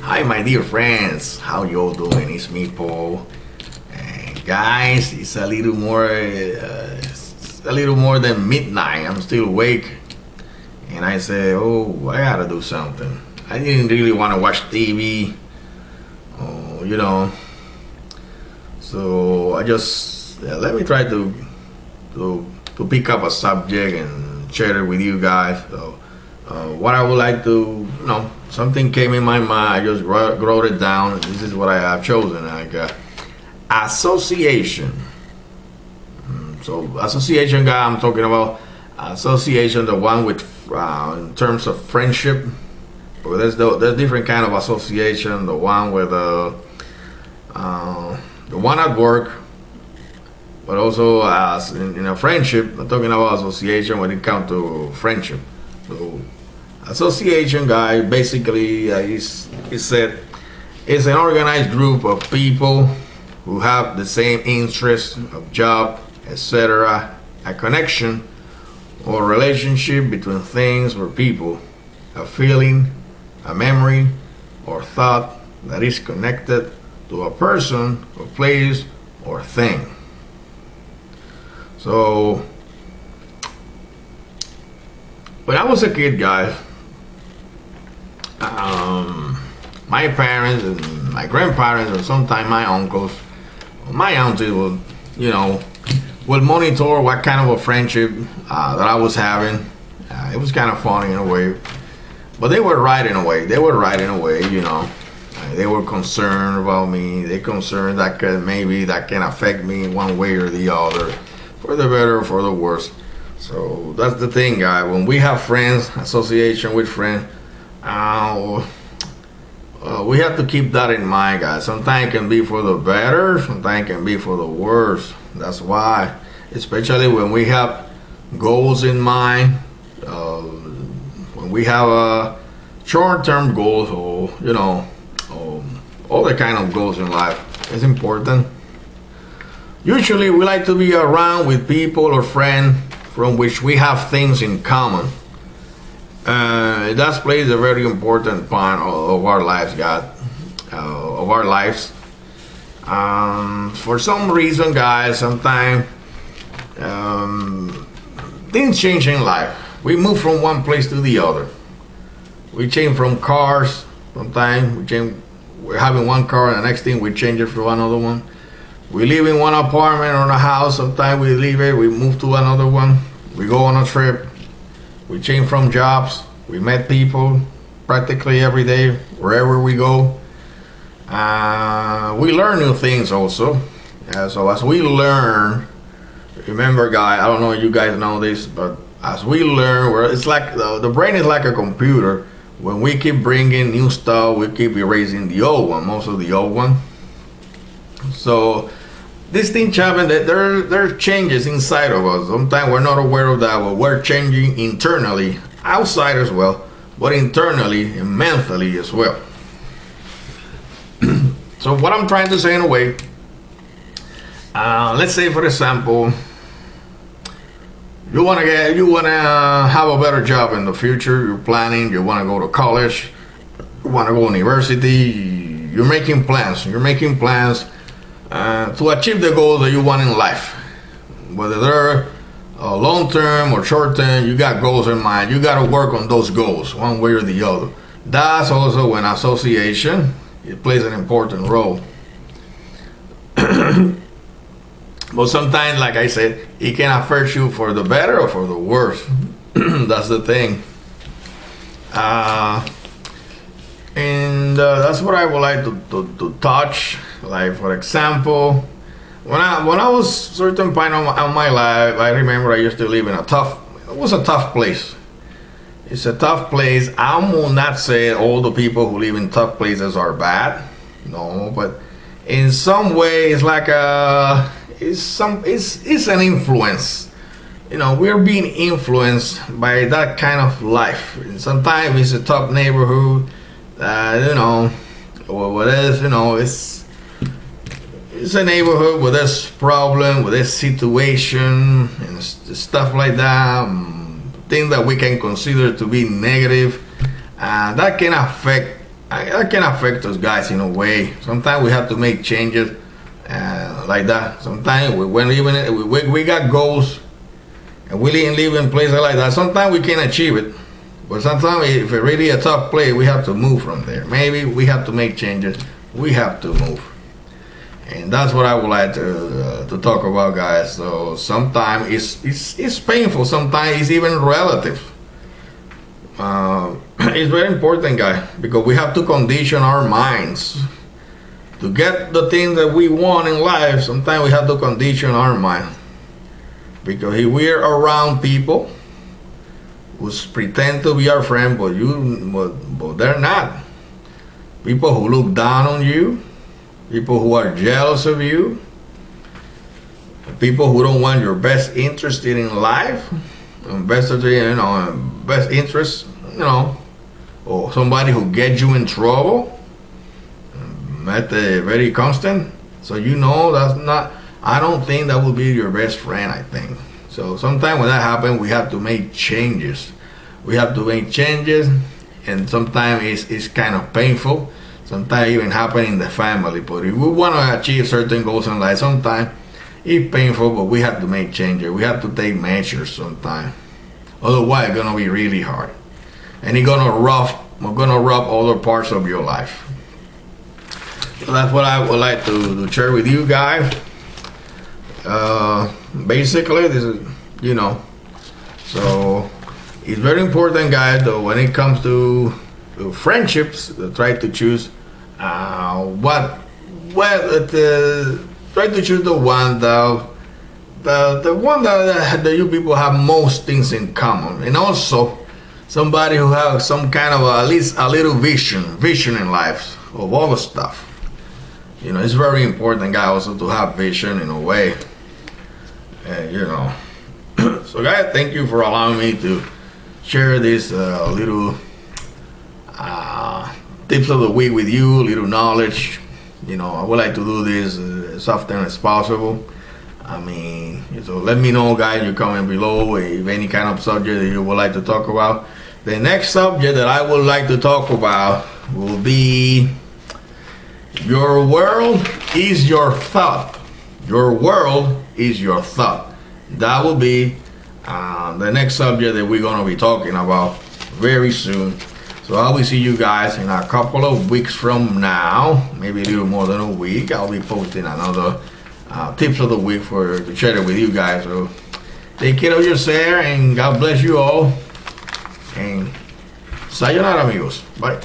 Hi, my dear friends. How you all doing? It's me, Paul. And guys, it's a little more than midnight. I'm still awake, and I say, "Oh, I gotta do something." I didn't really want to watch TV, So I just let me try to pick up a subject and share it with you guys. So, what I would like to, something came in my mind. I just wrote it down. This is what I have chosen. Association. So association, guy, I'm talking about association, the one with in terms of friendship. Well, there's different kind of association. The one with the one at work, but also as in a friendship. I'm talking about association when it comes to friendship. So association, guy, basically he said it's an organized group of people who have the same interests of job, etc. A connection or relationship between things or people, a feeling, a memory, or thought that is connected to a person, or place, or thing. So, when I was a kid, guys, my parents and my grandparents, and sometimes my uncles, my aunties would monitor what kind of a friendship that I was having. It was kind of funny in a way, but they were right in a way. They were concerned about me. They concerned that can affect me one way or the other, for the better or for the worse. So that's the thing, guy. When we have friends, association with friends, we have to keep that in mind, guys. Sometimes it can be for the better, sometimes it can be for the worse. That's why, especially when we have goals in mind, when we have short-term goals, or all the kind of goals in life, it's important. Usually, we like to be around with people or friends from which we have things in common. That plays a very important part of our lives, God, of our lives. For some reason, guys, sometimes things change in life. We move from one place to the other. We change from cars. Sometimes we're having one car, and the next thing we change it for another one. We live in one apartment or a house. Sometimes we leave it, we move to another one. We go on a trip. We change from jobs. We met people practically every day, wherever we go. We learn new things also. So as we learn, remember, guys, I don't know if you guys know this, but as we learn, it's like the brain is like a computer. When we keep bringing new stuff, we keep erasing the old one, most of the old one. So these things happen, that there are changes inside of us. Sometimes we're not aware of that, but we're changing internally, outside as well, but internally and mentally as well. So what I'm trying to say in a way, let's say, for example, you wanna have a better job in the future. You're planning. You wanna go to college. You wanna go to university. You're making plans. To achieve the goals that you want in life, whether they're long term or short term. You got goals in mind. You got to work on those goals one way or the other. That's also when association, it plays an important role. But sometimes, like I said, it can affect you for the better or for the worse. That's the thing. And that's what I would like to touch. Like, for example, when I was certain point of my life, I remember I used to live in it was a tough place. It's a tough place. I will not say all the people who live in tough places are bad. No, but in some way, it's like it's an influence. We're being influenced by that kind of life. And sometimes it's a tough neighborhood. Or what is, it's a neighborhood with this problem, with this situation, and stuff like that. Things that we can consider to be negative, that can affect that can affect us guys in a way. Sometimes we have to make changes like that. Sometimes we got goals and we didn't live in places like that. Sometimes we can achieve it, but sometimes if it's really a tough place, we have to move from there. Maybe we have to make changes. We have to move, and that's what I would like to talk about, guys. So sometimes it's painful. Sometimes it's even relative. It's very important, guys, because we have to condition our minds to get the things that we want in life. Sometimes we have to condition our mind, because if we're around people who pretend to be our friend, but they're not. People who look down on you, people who are jealous of you, people who don't want your best interest in life, best interest, or somebody who gets you in trouble, very constant. So that's not. I don't think that will be your best friend. I think so. Sometimes when that happens, we have to make changes. And sometimes it's kind of painful. Sometimes even happen in the family. But if we want to achieve certain goals in life, sometimes it's painful, but we have to make changes. We have to take measures sometimes. Otherwise, it's gonna be really hard, and it's gonna rough other parts of your life. So that's what I would like to share with you guys. Basically, this is so it's very important, guys. Though when it comes to friendships, try to choose try to choose the one that you people have most things in common, and also somebody who has some kind of at least a little vision in life of all the stuff. It's very important, guys, also to have vision in a way. So, guys, thank you for allowing me to share this little tips of the week with you, little knowledge. I would like to do this as often as possible. So let me know, guys, you comment below if any kind of subject that you would like to talk about. The next subject that I would like to talk about will be your world is your thought. Your world is your thought. That will be the next subject that we're going to be talking about very soon. So I will see you guys in a couple of weeks from now, maybe a little more than a week. I'll be posting another tips of the week to share it with you guys. So take care of yourself, and God bless you all. And sayonara, amigos. Bye.